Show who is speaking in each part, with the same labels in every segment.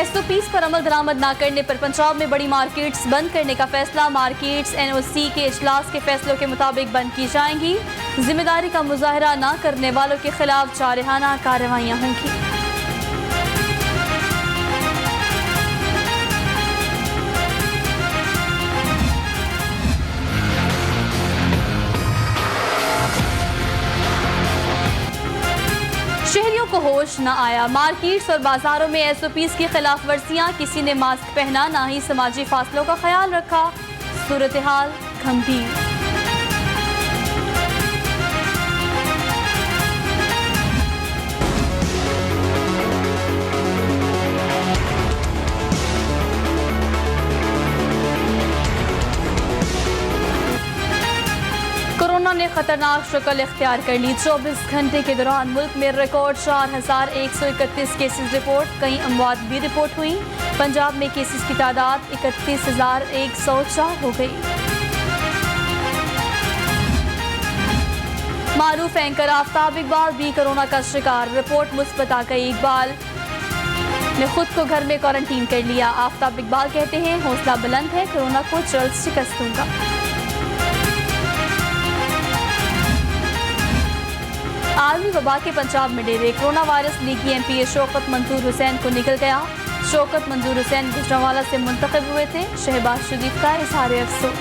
Speaker 1: SOPs पर अमल दरामद न करने पर पंजाब में बड़ी मार्केट्स बंद करने का फैसला। मार्केट्स NOC के इजलास के फैसलों के मुताबिक बंद की जाएंगी। जिम्मेदारी का मुजाहरा न करने वालों के खिलाफ जारहाना कार्रवाइयाँ होंगी। शहरियों को होश न आया। मार्केट्स और बाजारों में SOPs की खिलाफ वर्जियाँ। किसी ने मास्क पहना, ना ही समाजी फासलों का ख्याल रखा। सूरत हाल गंभीर। कोरोना ने खतरनाक शक्ल इख्तियार कर ली। 24 घंटे के दौरान मुल्क में रिकॉर्ड 4131 केसेस रिपोर्ट। कई अमवात भी रिपोर्ट हुई। पंजाब में केसेस की तादाद 31,104 हो गई। मारूफ एंकर आफ्ताब इकबाल भी कोरोना का शिकार। रिपोर्ट मुस्बत आ गई। इकबाल ने खुद को घर में क्वारंटीन कर लिया। आफ्ताब इकबाल कहते हैं, हौसला बुलंद है, कोरोना को जल्द शिकस्त दूंगा। आलमी वबा के पंजाब में डेरे। कोरोना वायरस लीगी MPA शौकत मंजूर हुसैन को निकल गया। शौकत मंजूर हुसैन गुजरांवाला से मुंतखब हुए थे। शहबाज शरीफ का इजहार अफसोस।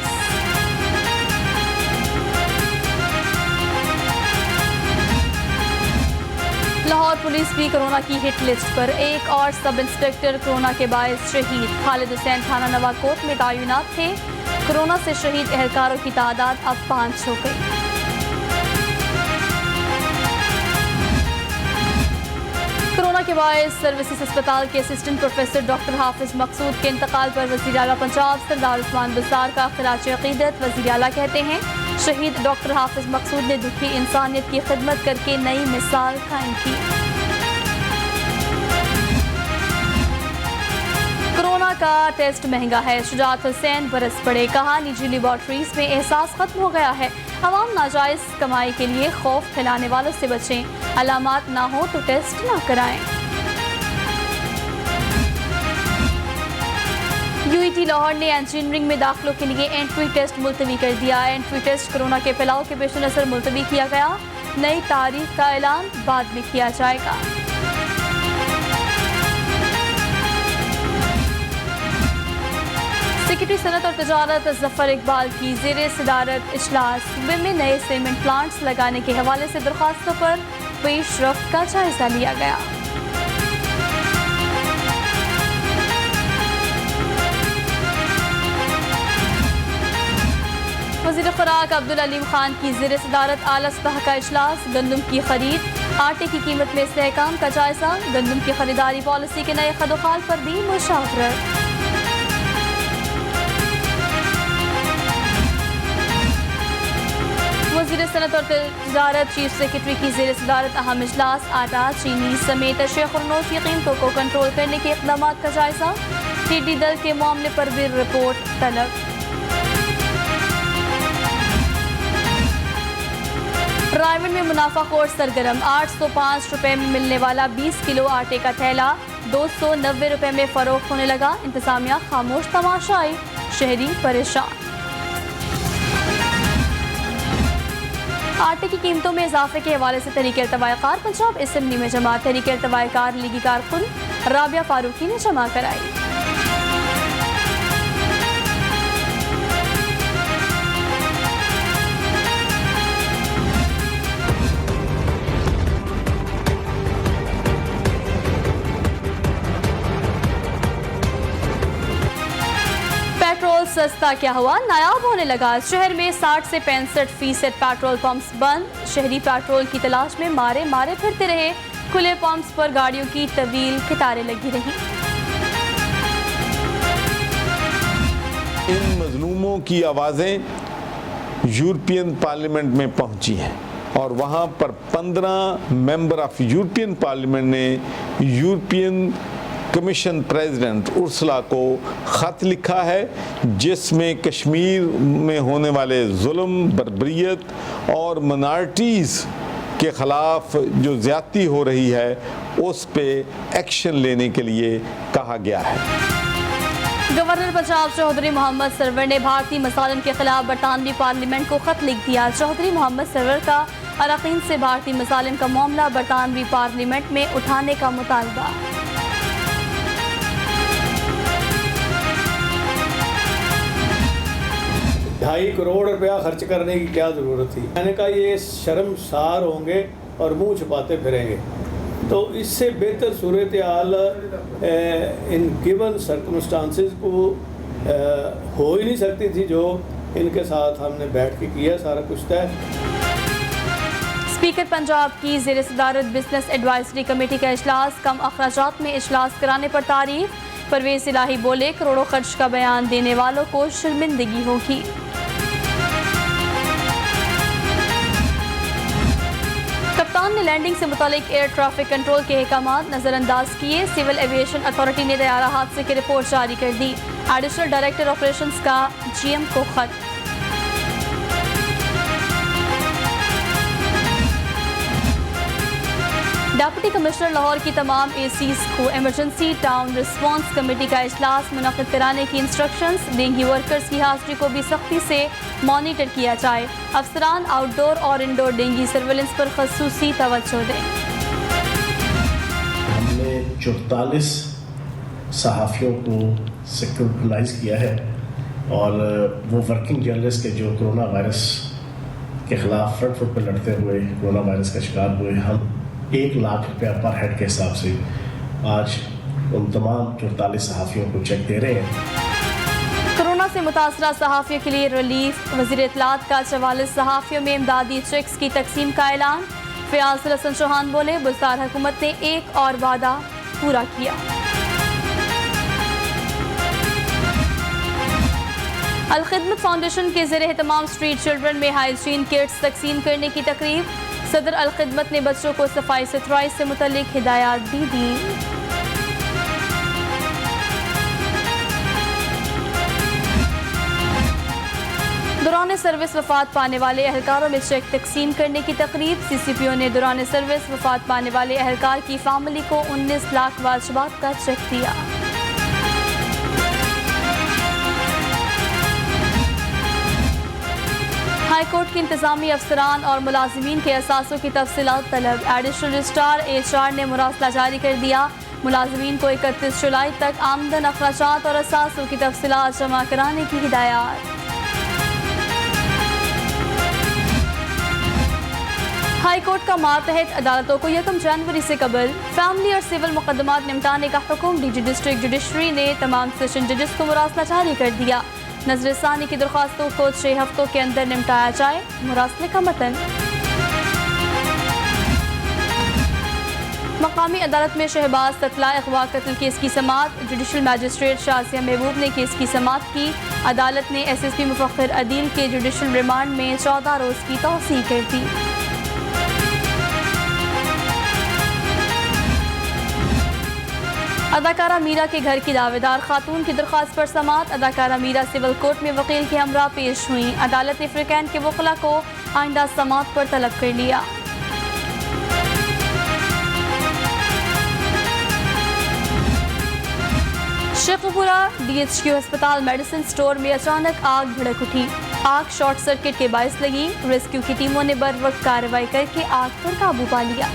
Speaker 1: लाहौर पुलिस भी कोरोना की हिट लिस्ट पर। एक और सब इंस्पेक्टर कोरोना के बायस शहीद। खालिद हुसैन थाना नवाकोट में तैनात थे। कोरोना से शहीद एहलकारों की तादाद अब 5 हो गई। कोरोना के बायस सर्विसेज अस्पताल के असिस्टेंट प्रोफेसर डॉक्टर हाफिज मकसूद के इंतकाल पर वज़ीर आला पंजाब सरदार उस्मान बुज़दार का खिराज अक़ीदत। वज़ीर आला कहते हैं, शहीद डॉक्टर हाफिज मकसूद ने दुखी इंसानियत की खिदमत करके नई मिसाल कायम की। कोरोना का टेस्ट महंगा है। शुजात हुसैन बरस पड़े। कहा, निजी लेबॉर्ट्रीज में एहसास खत्म हो गया है। अवाम नाजायज कमाई के लिए खौफ फैलाने वालों से बचें। अलामात ना हो तो टेस्ट ना कराएं। UET लाहौर ने इंजीनियरिंग में दाखिलों के लिए एंट्री टेस्ट मुलतवी कर दिया। एंट्री टेस्ट कोरोना के फैलाव के पेश नज़र मुलतवी किया गया। नई तारीख का ऐलान बाद में किया जाएगा। सेक्रेटरी सनत और तजारत जफर इकबाल की ज़ेरे सदारत इजलास। सूबे में नए सीमेंट प्लांट्स लगाने के हवाले से दरख्वास्तों पर पेशरफ्त का जायजा लिया गया। वज़ीर खुराक अब्दुल अलीम खान की ज़ेरे सदारत आला सतह का इजलास। गंदम की खरीद, आटे की कीमत में इस्तेहकाम का जायजा। गंदम की खरीदारी पॉलिसी के नए खदोखाल पर भी मुशावरत। वज़ीर सनत और तजारत चीफ सेक्रेटरी की ज़ेर सदारत अहम इजलास। आटा, चीनी समेत अशिया खुर्नोश की कीमतों को कंट्रोल करने के इक़दाम का जायजा। टिड्डी दल के मामले पर भी रिपोर्ट तलब। रायवन में मुनाफाखोर सरगर्म। 805 रुपए में मिलने वाला 20 किलो आटे का थैला 290 रुपए में फरोख्त होने लगा। इंतजामिया खामोश तमाशाई, शहरी परेशान। आटे की कीमतों में इजाफे के हवाले से तहरीक-ए-इर्तवाकार पंजाब असेंबली में जमा। तहरीक-ए-इर्तवाकार लीगी कारकुन राबिया फारूकी ने जमा कराई। पेट्रोल सस्ता क्या हुआ, नायाब होने लगा। शहर में 60 से 65% पेट्रोल पंप्स बंद। शहरी पेट्रोल की तलाश में मारे मारे फिरते रहे। खुले पंप्स पर गाड़ियों की तवील कतारें लगी रहीं।
Speaker 2: इन मजलूमों की आवाज़ें यूरोपियन पार्लियामेंट में पहुंची हैं और वहाँ पर 15 मेंबर ऑफ यूरोपियन पार्लियामेंट ने यूरोपियन कमीशन प्रेसिडेंट उर्सुला को ख़त लिखा है, जिसमें कश्मीर में होने वाले जुल्म, बर्बरियत और माइनॉरिटीज़ के ख़िलाफ़ जो ज़्यादती हो रही है उस पे एक्शन लेने के लिए कहा गया है।
Speaker 1: गवर्नर पंजाब चौधरी मोहम्मद सरवर ने भारतीय मसालिन के खिलाफ बरतानवी पार्लियामेंट को खत लिख दिया। चौधरी मोहम्मद सरवर का अरकान से भारतीय मसालिन का मामला बरतानवी पार्लियामेंट में उठाने का मुतालबा।
Speaker 3: ₹2.5 करोड़ रुपया खर्च करने की क्या ज़रूरत थी। मैंने कहा ये शर्मसार होंगे और मुंह छुपाते फिरेंगे, तो इससे बेहतर सूरत हाल इन गिवन सर्कमस्टांसेस को हो ही नहीं सकती थी जो इनके साथ हमने बैठ के किया सारा कुछ तय।
Speaker 1: स्पीकर पंजाब की ज़ेर सदारत बिजनेस एडवाइजरी कमेटी का इजलास, कम अखराजात में इजलास कराने पर तारीफ। परवेज इलाही बोले, करोड़ों खर्च का बयान देने वालों को शर्मिंदगी होगी। कप्तान ने लैंडिंग से मुतालिक एयर ट्रैफिक कंट्रोल के अहकामात नज़रअंदाज किए। सिविल एविएशन अथॉरिटी ने तैयारा हादसे की रिपोर्ट जारी कर दी। एडिशनल डायरेक्टर ऑपरेशंस का GM को खत। डिप्टी कमिश्नर लाहौर की तमाम ACs को इमरजेंसी टाउन रिस्पांस कमेटी का इजलास मुनक्किद कराने की इंस्ट्रक्शंस। डेंगू वर्कर्स की हाजिरी को भी सख्ती से मॉनिटर किया जाए। अफसरान आउटडोर और इंडोर डेंगू सर्वेलेंस पर खसूसी तवज्जो दें।
Speaker 4: हमने 44 सहाफ़ियों को सिक्योरिटाइज किया है और वो वर्किंग जर्नलिस्ट के जो कोरोना वायरस के ख़िलाफ़ फ्रंट फुट पर लड़ते हुए कोरोना वायरस का शिकार हुए, हम 1 लाख रुपया पर हेड के हिसाब से आज उन तमाम 44 सहाफ़ियों को चेक दे रहे हैं।
Speaker 1: कोरोना से मुतासरा सहाफ़ियों के लिए रिलीफ। वज़ीर इत्तलात का 44 सहाफ़ियों में इमदादी चेक्स की तकसीम का ऐलान। फयाज़ हसन चौहान बोले, बुज़दार हुकूमत ने एक और वादा पूरा किया। अल-खिदमत फाउंडेशन के ज़ेर एहतमाम स्ट्रीट चिल्ड्रन में हाइजीन किट्स तकसीम करने की तकरीब। सदर अल-खिदमत ने बच्चों को सफाई सुथराई से मुतल्लिक हिदायत भी दी। दौरान सर्विस वफात पाने वाले एहलकारों में चेक तकसीम करने की तकरीब। CCPO ने दौरान सर्विस वफात पाने वाले एहलकार की फैमिली को 19 लाख वाजिबात का चेक दिया। हाईकोर्ट के इंतजामी अफसरान और मुलाजिमीन के असासों की तफसीलात तलब। एडिशनल रजिस्ट्रार HR ने मुरासला जारी कर दिया। मुलाजिमीन को 31 जुलाई तक आमदन, अखराजात और असासों की तफसीलात जमा कराने की हिदायत। हाईकोर्ट का मातहत अदालतों को 1 जनवरी से कबल फैमिली और सिविल मुकदमात निपटाने का हुक्म। DG डिस्ट्रिक्ट जुडिशरी ने तमाम सेशन जजेस को मुरासला जारी कर दिया। नजरसानी की दरख्वास्तों को 6 हफ्तों के अंदर निपटाया जाए। मुरासले का मतन। मकामी अदालत में शहबाज ततला अगवा कत्ल केस की समाअत। जुडिशल मैजिस्ट्रेट शाजिया महबूब ने केस की समाअत की। अदालत ने SSP मुफक्खर अदील के जुडिशल रिमांड में 14 रोज़ की तौसीह कर दी। अदाकारा मीरा के घर की दावेदार खातून की दरख्वास्त पर समाअत। अदाकारा मीरा सिविल कोर्ट में वकील के हमरा पेश हुई। अदालत ने फ्रिकैन के वकला को आइंदा समाअत पर तलब कर लिया। शेखपुरा DHQ अस्पताल मेडिसिन स्टोर में अचानक आग भड़क उठी। आग शॉर्ट सर्किट के बायस लगी। रेस्क्यू की टीमों ने बर वक्त कार्रवाई करके आग पर काबू पा लिया।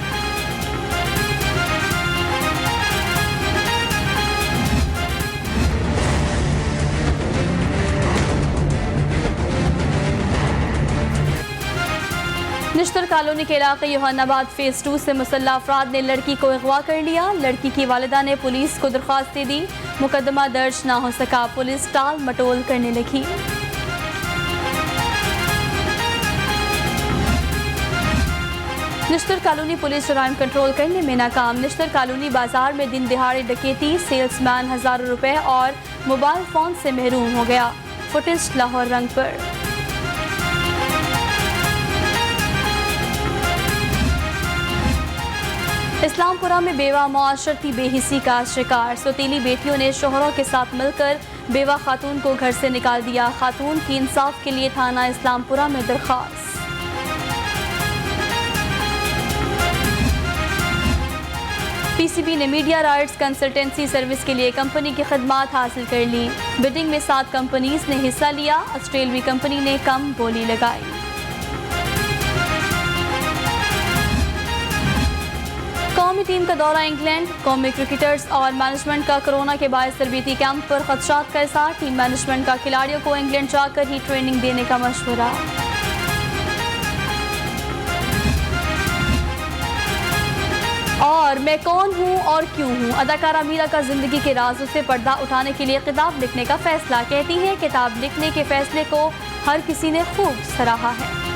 Speaker 1: निश्तर कॉलोनी के इलाके योहानाबाद फेज 2 से मुसल्लह अफराद ने लड़की को अगवा कर लिया। लड़की की वालिदा ने पुलिस को दरख्वास्त दे दी। मुकदमा दर्ज ना हो सका। पुलिस टाल मटोल करने लगी। निश्तर कॉलोनी पुलिस जराइम कंट्रोल करने में नाकाम। निश्तर कॉलोनी बाजार में दिन दिहाड़े डकैती। सेल्समैन हज़ारों रुपए और मोबाइल फोन से महरूम हो गया। फुटेज लाहौर रंग पर। इस्लामपुरा में बेवा मुआशरती बेहिसी का शिकार। सौतीली बेटियों ने शोहरों के साथ मिलकर बेवा खातून को घर से निकाल दिया। खातून की इंसाफ के लिए थाना इस्लामपुरा में दरख्वास्त। पीसीबी ने मीडिया राइट्स कंसल्टेंसी सर्विस के लिए कंपनी की खिदमात हासिल कर ली। बिडिंग में 7 कंपनीज ने हिस्सा लिया। ऑस्ट्रेलवी कंपनी ने कम बोली लगाई। कौमी टीम का दौरा इंग्लैंड। कौमी क्रिकेटर्स और मैनेजमेंट का कोरोना के बायस तरबीती कैंप पर खदशात का इज़हार। टीम मैनेजमेंट का खिलाड़ियों को इंग्लैंड जाकर ही ट्रेनिंग देने का मशवरा। और मैं कौन हूँ और क्यों हूँ, अदाकारा मीरा का जिंदगी के राजों से पर्दा उठाने के लिए किताब लिखने का फैसला। कहती है किताब लिखने के फैसले को हर किसी ने खूब सराहा है।